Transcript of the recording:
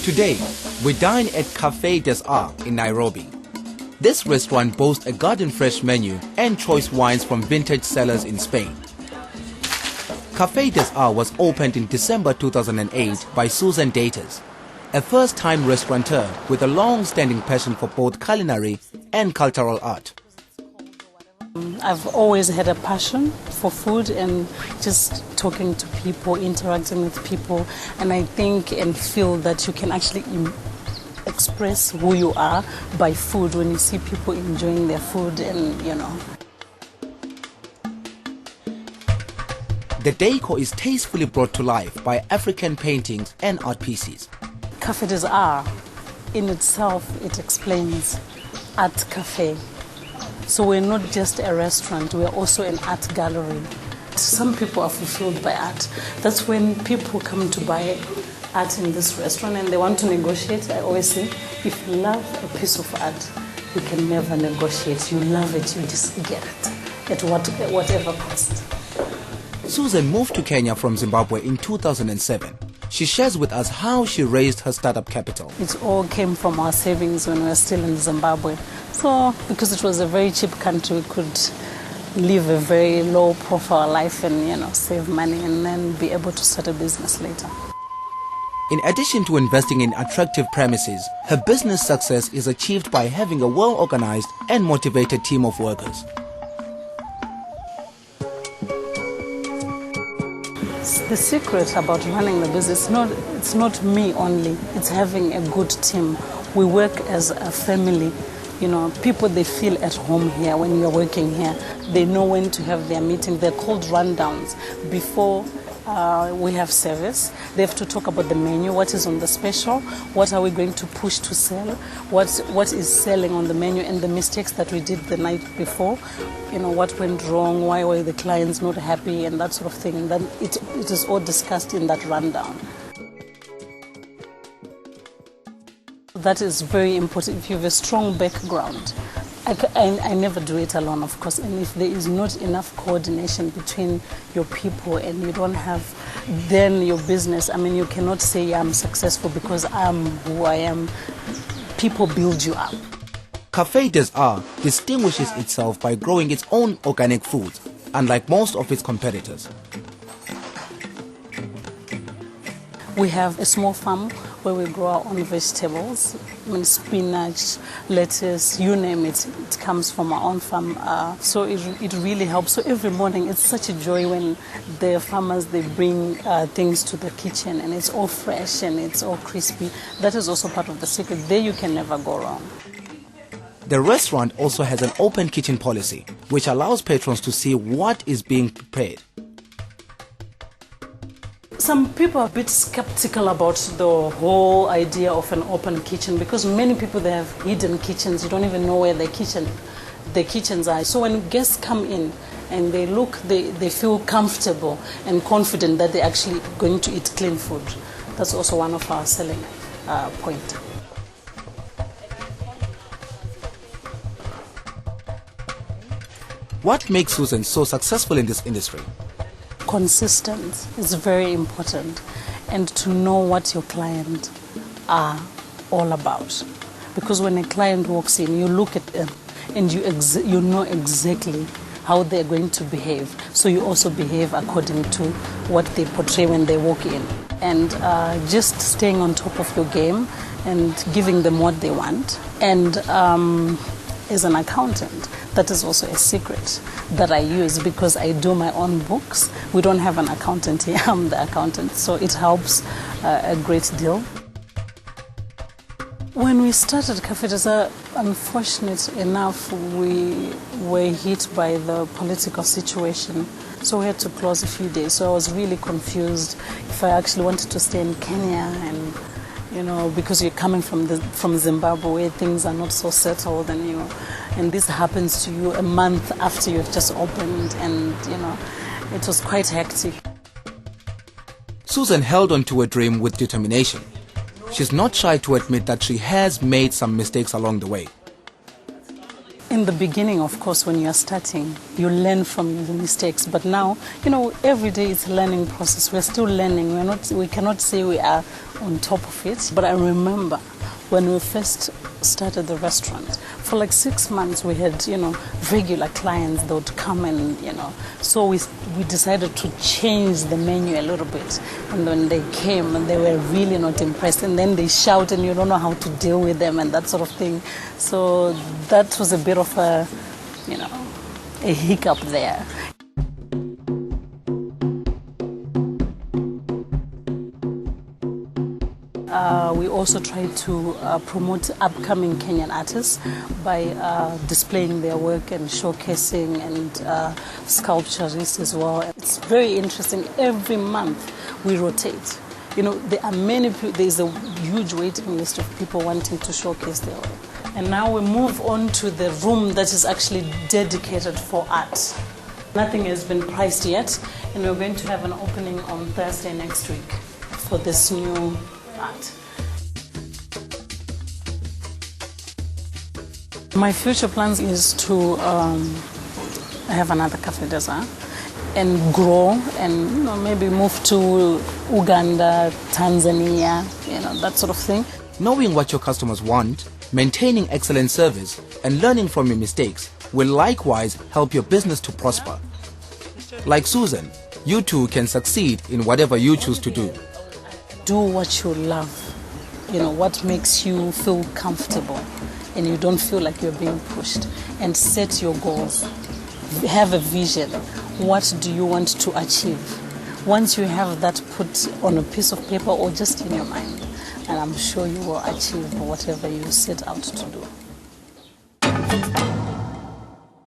Today, we dine at Café des Arts in Nairobi. This restaurant boasts a garden-fresh menu and choice wines from vintage cellars in Spain. Café des Arts was opened in December 2008 by Susan Deiters, a first-time restaurateur with a long-standing passion for both culinary and cultural art. I've always had a passion for food and just talking to people, interacting with people, and I think and feel that you can actually express who you are by food when you see people enjoying their food and, you know. The decor is tastefully brought to life by African paintings and art pieces. Café des Arts, in itself, it explains art cafe. So we're not just a restaurant, we're also an art gallery. Some people are fulfilled by art. That's when people come to buy art in this restaurant and they want to negotiate. I always say, if you love a piece of art, you can never negotiate. You love it, you just get it at whatever cost. Susan moved to Kenya from Zimbabwe in 2007. She shares with us how she raised her startup capital. It all came from our savings when we were still in Zimbabwe. So, because it was a very cheap country, we could live a very low profile life and, you know, save money and then be able to start a business later. In addition to investing in attractive premises, her business success is achieved by having a well-organized and motivated team of workers. The secret about running the business, it's not me only, it's having a good team. We work as a family. You know, people, they feel at home here when you're working here. They know when to have their meeting. They're called rundowns. Before we have service, they have to talk about the menu, what is on the special, what are we going to push to sell, what is selling on the menu, and the mistakes that we did the night before. You know, what went wrong, why were the clients not happy, and that sort of thing. And then it is all discussed in that rundown. That is very important. If you have a strong background, I never do it alone, of course, and if there is not enough coordination between your people and you don't have then your business, I mean, you cannot say I'm successful because I'm who I am. People build you up. Café des Arts distinguishes itself by growing its own organic foods, unlike most of its competitors. We have a small farm where we grow our own vegetables. I mean, spinach, lettuce, you name it. It comes from our own farm. So it really helps. So every morning, it's such a joy when the farmers, they bring things to the kitchen and it's all fresh and it's all crispy. That is also part of the secret. There you can never go wrong. The restaurant also has an open kitchen policy, which allows patrons to see what is being prepared. Some people are a bit skeptical about the whole idea of an open kitchen because many people, they have hidden kitchens. You don't even know where the kitchens are. So when guests come in and they look, they feel comfortable and confident that they're actually going to eat clean food. That's also one of our selling points. What makes Susan so successful in this industry? Consistent is very important, and to know what your client are all about. Because when a client walks in, you look at them and you know exactly how they're going to behave. So you also behave according to what they portray when they walk in. And just staying on top of your game and giving them what they want. And as an accountant, that is also a secret that I use because I do my own books. We don't have an accountant here, I'm the accountant, so it helps a great deal. When we started Café des Arts, unfortunately enough, we were hit by the political situation, so we had to close a few days. So I was really confused if I actually wanted to stay in Kenya, and you know, because you're coming from Zimbabwe where things are not so settled, and this happens to you a month after you've just opened, and you know, it was quite hectic. Susan held on to a dream with determination. She's not shy to admit that she has made some mistakes along the way. In the beginning, of course, when you are starting, you learn from the mistakes. But now, every day it's a learning process. We're still learning. We cannot say we are on top of it. But I remember when we first started the restaurant, for like 6 months we had, regular clients that would come and, so we decided to change the menu a little bit. And when they came, and they were really not impressed, and then they shout and you don't know how to deal with them and that sort of thing. So that was a bit of a hiccup there. We also try to promote upcoming Kenyan artists by displaying their work and showcasing, and sculpturists as well. It's very interesting. Every month we rotate. There are many people, there's a huge waiting list of people wanting to showcase their work. And now we move on to the room that is actually dedicated for art. Nothing has been priced yet, and we're going to have an opening on Thursday next week for this new art. My future plans is to have another Café des Arts and grow, and maybe move to Uganda, Tanzania, that sort of thing. Knowing what your customers want, maintaining excellent service, and learning from your mistakes will likewise help your business to prosper. Like Susan, you too can succeed in whatever you choose to do. Do what you love, what makes you feel comfortable and you don't feel like you're being pushed, and set your goals. Have a vision. What do you want to achieve? Once you have that put on a piece of paper or just in your mind, and I'm sure you will achieve whatever you set out to do.